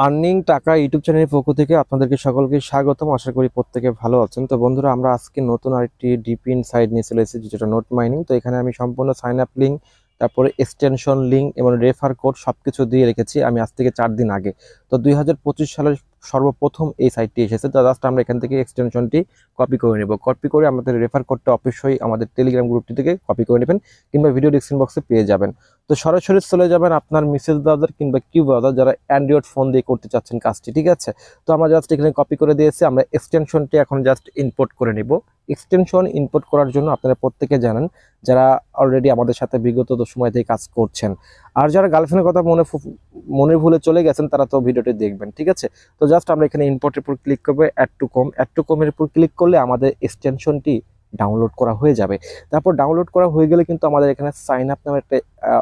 Earning টাকা YouTube চ্যানেলের পক্ষ থেকে আপনাদেরকে সকলকে স্বাগতম। আশা করি প্রত্যেকে ভালো আছেন। তো বন্ধুরা, আমরা আজকে নতুন আরেকটি ডিপিন সাইট নিয়ে চলে এসেছি, যেটা নোট মাইনিং। তো এখানে আমি সম্পূর্ণ সাইন আপ লিঙ্ক, তারপরে এক্সটেনশন লিঙ্ক এবং রেফার কোড সবকিছু দিয়ে রেখেছি আমি আজ থেকে 4 দিন আগে। তো 2025 সালের সর্বপ্রথম এই সাইটটি এসেছে। তো জাস্ট আমরা এখান থেকে এক্সটেনশনটি কপি করে নেব। কপি করে আমাদের রেফার কোডটা অবশ্যই আমাদের টেলিগ্রাম গ্রুপটি থেকে কপি করে নেবেন, কিংবা ভিডিও ডিসক্রিপশন বক্সে পেয়ে যাবেন। তো সরাসরি চলে যাবেন আপনার মেসেজ ব্রাউজার কিংবা কিউ ব্রাউজার, যারা অ্যান্ড্রয়েড ফোন দিয়ে করতে চাচ্ছেন কাজটি, ঠিক আছে। তো আমরা জাস্ট এখানে কপি করে দিয়েছি, আমরা এক্সটেনশনটি এখন জাস্ট ইম্পোর্ট করে নিব। এক্সটেনশন ইম্পোর্ট করার জন্য আপনারা প্রত্যেকে জানেন, যারা অলরেডি আমাদের সাথে বিগত সময় থেকে কাজ করছেন। আর যারা গার্লফ্রেন্ডের কথা মনে ভুলে চলে গেছেন, তারা তো ভিডিওটি দেখবেন, ঠিক আছে। তো জাস্ট আমরা এখানে ইম্পোর্টের উপর ক্লিক করবো, অ্যাড টু কমের উপর ক্লিক করলে আমাদের এক্সটেনশনটি ডাউনলোড করা হয়ে যাবে। তারপর ডাউনলোড করা হয়ে গেলে কিন্তু আমাদের এখানে সাইন আপ নামে একটা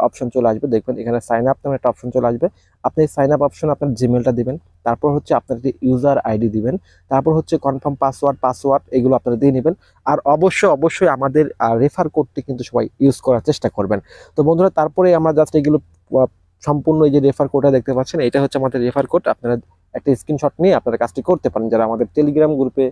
অপশন চলে আসবে। দেখবেন এখানে সাইন আপ নামে একটা অপশন চলে আসবে। আপনি সাইন আপ অপশন আপনার জিমেলটা দিবেন, তারপর হচ্ছে আপনার ইউজার আইডি দিবেন, তারপর হচ্ছে কনফার্ম পাসওয়ার্ড এগুলো আপনারা দিয়ে নেবেন। আর অবশ্যই আমাদের রেফার কোডটি কিন্তু সবাই ইউজ করার চেষ্টা করবেন। তো বন্ধুরা, তারপরে আমরা জাস্ট এগুলো সম্পূর্ণ এই যে রেফার কোডটা দেখতে পাচ্ছেন, এটা হচ্ছে আমাদের রেফার কোড। আপনারা একটা স্ক্রিনশট নিয়ে আপনারা কাজটি করতে পারেন, যারা আমাদের টেলিগ্রাম গ্রুপে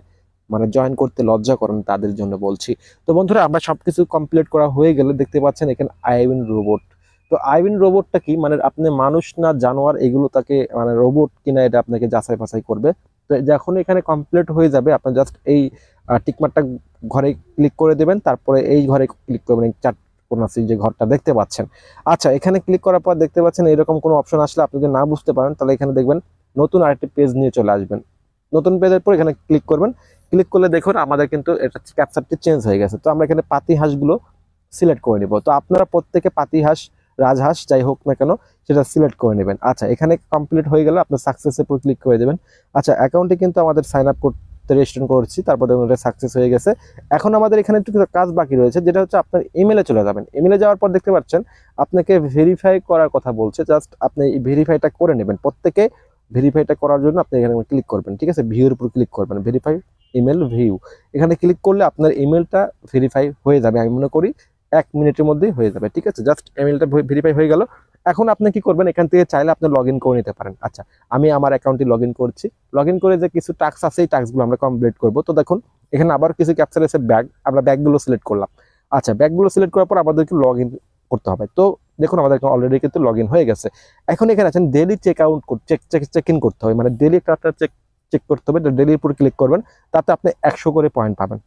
মানে জয়েন করতে লজ্জা করেন তাদের জন্য বলছি। তো বন্ধুরা, আমরা সবকিছু কমপ্লিট করা হয়ে গেলে দেখতে পাচ্ছেন এখানে আইউইন রোবট। তো আইউইন রোবটটা কি, মানে আপনি মানুষ না জানোয়ার এগুলো তাকে মানে রোবট কিনা এটা আপনাকে যাচাই বাছাই করবে। তো যখন এখানে কমপ্লিট হয়ে যাবে, আপনার জাস্ট এই টিকমার্কটা ঘরে ক্লিক করে দেবেন, তারপরে এই ঘরে ক্লিক করবেন, এই চার কোণাসি যে ঘরটা দেখতে পাচ্ছেন। আচ্ছা, এখানে ক্লিক করার পর দেখতে পাচ্ছেন এরকম কোনো অপশন আসলে আপনি যদি না বুঝতে পারেন, তাহলে এখানে দেখবেন নতুন আরেকটি পেজ নিয়ে চলে আসবেন। নতুন পেজের পর এখানে ক্লিক করবেন। ক্লিক করলে দেখুন আমাদের কিন্তু এটা ক্যাপচারটি চেঞ্জ হয়ে গেছে। তো আমরা এখানে পাতি হাঁসগুলো সিলেক্ট করে নিব। তো আপনারা প্রত্যেকে পাতি হাঁস, রাজহাঁস যাই হোক না কেন সেটা সিলেক্ট করে নেবেন। আচ্ছা, এখানে কমপ্লিট হয়ে গেলে আপনার সাকসেসের উপর ক্লিক করে দেবেন। আচ্ছা, অ্যাকাউন্টে কিন্তু আমাদের সাইন আপ করতে রেজিস্ট্রেশন করছি, তারপর দেখুন এটা সাকসেস হয়ে গেছে। এখন আমাদের এখানে একটু কাজ বাকি রয়েছে, যেটা হচ্ছে আপনার ইমেলে চলে যাবেন। ইমেলে যাওয়ার পর দেখতে পাচ্ছেন আপনাকে ভেরিফাই করার কথা বলছে। জাস্ট আপনি এই ভেরিফাইটা করে নেবেন। প্রত্যেকে ভেরিফাইটা করার জন্য আপনি এখানে ক্লিক করবেন, ঠিক আছে। ভিউর উপর ক্লিক করবেন, ভেরিফাই ইমেল ভিউ। এখানে ক্লিক করলে আপনার ইমেলটা ভেরিফাই হয়ে যাবে। আমি মনে করি 1 মিনিটের মধ্যেই হয়ে যাবে, ঠিক আছে। জাস্ট ইমেলটা ভেরিফাই হয়ে গেল। এখন আপনি কি করবেন, এখান থেকে চাইলে আপনি লগ ইন করে নিতে পারেন। আচ্ছা, আমি আমার অ্যাকাউন্টে লগ ইন করছি। লগ ইন করে যে কিছু টাস্ক আছে, এই টাস্কগুলো আমরা কমপ্লিট করবো। তো দেখুন এখানে আবার কিছু ক্যাপচার আছে ব্যাগ, আমরা ব্যাগগুলো সিলেক্ট করলাম। আচ্ছা, ব্যাগগুলো সিলেক্ট করার পর আমাদেরকে লগ ইন করতে হবে। তো দেখুন আমাদের অলরেডি কিন্তু লগ ইন হয়ে গেছে। এখন এখানে আছেন daily check out, check in করতে হবে, মানে ডেলি একটা চেক করতে হবে। ডেলির উপর ক্লিক করবেন, তাতে আপনি 100 করে পয়েন্ট পাবেন।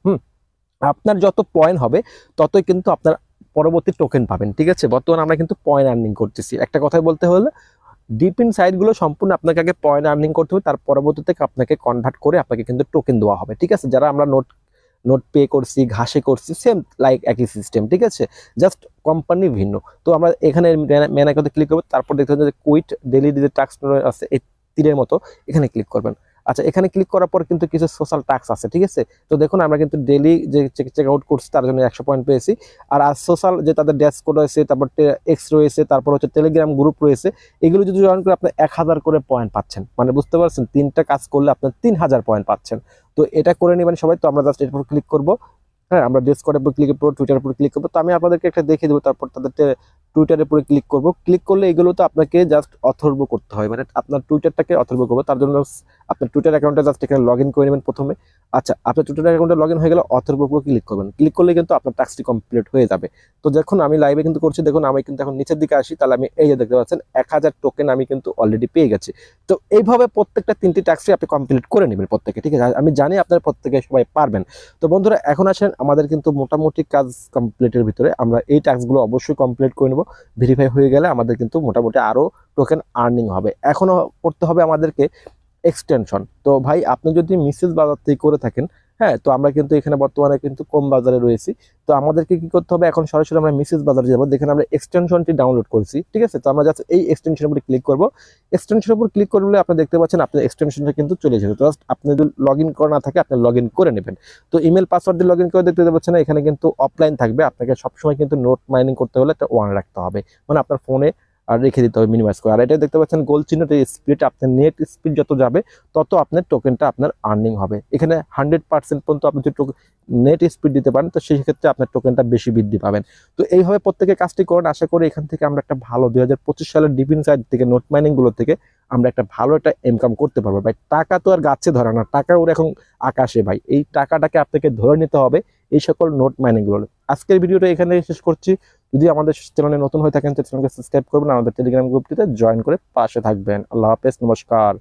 আপনার যত পয়েন্ট হবে ততই কিন্তু আপনার পরবর্তী টোকেন পাবেন, ঠিক আছে। বর্তমানে আমরা কিন্তু পয়েন্ট আর্নিং করতেছি। একটা কথাই বলতে হলে ডিপিন সাইটগুলো সম্পূর্ণ আপনাকে আগে পয়েন্ট আর্নিং করতে হবে, তার পরবর্তীতে আপনাকে কনভার্ট করে আপনাকে কিন্তু টোকেন দেওয়া হবে, ঠিক আছে। যারা আমরা নোট নোট পে করছি, ঘাসে করছি, সেম লাইক একই সিস্টেম, ঠিক আছে। জাস্ট কোম্পানি ভিন্ন। তো আমরা এখানে মেন আইকনে ক্লিক করবো, তারপর দেখতে হবে যে কুইট ডেলি যে টাস্ক আছে এই তীরের মতো এখানে ক্লিক করবেন। আচ্ছা, এখানে ক্লিক করার পর কিন্তু কিছু সোশ্যাল টাস্ক আছে, ঠিক আছে। তো দেখুন আমরা কিন্তু ডেলি যে চেক আউট করছি তার জন্য 100 পয়েন্ট পেয়েছি। আর সোশ্যাল যে তাদের ড্যাশবোর্ড রয়েছে, তারপর এক্স রয়েছে, তারপর হচ্ছে টেলিগ্রাম গ্রুপ রয়েছে, এগুলো যদি জয়েন করে আপনি 1000 করে পয়েন্ট পাচ্ছেন। মানে বুঝতে পারছেন, 3টা কাজ করলে আপনার 3000 পয়েন্ট পাচ্ছেন। তো এটা করে নেবেন সবাই। তো আমরা জাস্ট এর উপর ক্লিক করবো। হ্যাঁ, আমরা ডিসকর্ডের উপর ক্লিক করবো, টুইটারের উপর ক্লিক করবো। তো আমি আপনাদেরকে একটা দেখিয়ে দেবো, তারপর তাদের টুইটারের উপরে ক্লিক করবো। ক্লিক করলে এগুলো তো আপনাকে জাস্ট অথর্ব করতে হয়, মানে আপনার টুইটারটাকে অথর্ব করবো। তার জন্য আপনার টুইটার অ্যাকাউন্টে জাস্ট এখানে লগ ইন করে নেবেন প্রথমে। আচ্ছা, আপনার টুইটার অ্যাকাউন্টে লগ ইন হয়ে গেলে অথর্ব উপর ক্লিক করবেন। ক্লিক করলে কিন্তু আপনার টাস্কটি কমপ্লিট হয়ে যাবে। তো দেখুন আমি লাইভে কিন্তু করছি, দেখুন আমি কিন্তু এখন নিচের দিকে আসি, তাহলে আমি এই যে দেখতে পাচ্ছেন 1000 টোকেন আমি কিন্তু অলরেডি পেয়ে গেছি। তো এইভাবে প্রত্যেকটা 3টি টাস্কই আপনি কমপ্লিট করে নেবেন প্রত্যেকে, ঠিক আছে। আমি জানি আপনার প্রত্যেকে সবাই পারবেন। তো বন্ধুরা, এখন আসেন আমাদের কিন্তু মোটামুটি কাজ কমপ্লিটের ভিতরে আমরা এই টাস্কগুলো অবশ্যই কমপ্লিট করে নেব। ভেরিফাই হয়ে গেলে আমাদের কিন্তু মোটামুটি আরো টোকেন আর্নিং হবে। এখনো করতে হবে আমাদেরকে এক্সটেনশন। তো ভাই, আপনি যদি মিসেস বাজার থেকে করে থাকেন, হ্যাঁ, তো আমরা কিন্তু এখানে বর্তমানে কিন্তু কম বাজারে রয়েছি। তো আমাদেরকে কি করতে হবে, এখন সরাসরি আমরা মিসেস বাজারে যাবো, দেখেন আমরা এক্সটেনশনটি ডাউনলোড করছি, ঠিক আছে। তো আমরা জাস্ট এই এক্সটেনশনের উপর ক্লিক করবো। এক্সটেনশনের উপর ক্লিক করলে আপনি দেখতে পাচ্ছেন আপনার এক্সটেনশনটা কিন্তু চলে এসেছে। জাস্ট আপনি যদি লগ ইন করা না থাকে আপনি লগ ইন করে নেবেন। তো ইমেল পাসওয়ার্ড দিয়ে লগ ইন করে দেখতে পাচ্ছেন এখানে কিন্তু অফলাইন থাকবে। আপনাকে সবসময় কিন্তু নোট মাইনিং করতে হলে একটা ওয়ান রাখতে হবে, মানে আপনার ফোনে আর রেখে দিতে হবে মিনিমাইজ করে। আর এটা দেখতে পাচ্ছেন গোল চিহ্নটা স্পিড, আপনার নেট স্পিড যত যাবে তত আপনার টোকেনটা আপনার আর্নিং হবে। এখানে 100% পর্যন্ত আপনি যদি নেট স্পিড দিতে পারেন, তো সেই ক্ষেত্রে আপনার টোকেনটা বেশি বৃদ্ধি পাবেন। তো এইভাবে প্রত্যেকে কাজটি করেন। আশা করি এখান থেকে আমরা একটা ভালো 2025 সালের ডিপিন সাইট থেকে নোট মাইনিং গুলো থেকে আমরা একটা ভালো একটা ইনকাম করতে পারবো। ভাই টাকা তো আর গাছে ধরে না, টাকা ওর এখন আকাশে ভাই। এই টাকাটাকে আপনাকে ধরে নিতে হবে এই সকল নোট মাইনিংগুলো। আজকের ভিডিওটা এখানে শেষ করছি। যদি আমাদের চ্যানেলে নতুন হয়ে থাকেন তো চ্যানেলকে সাবস্ক্রাইব করবেন, আমাদের টেলিগ্রাম গ্রুপটিতে জয়েন করে পাশে থাকবেন। আল্লাহ হাফেজ, নমস্কার।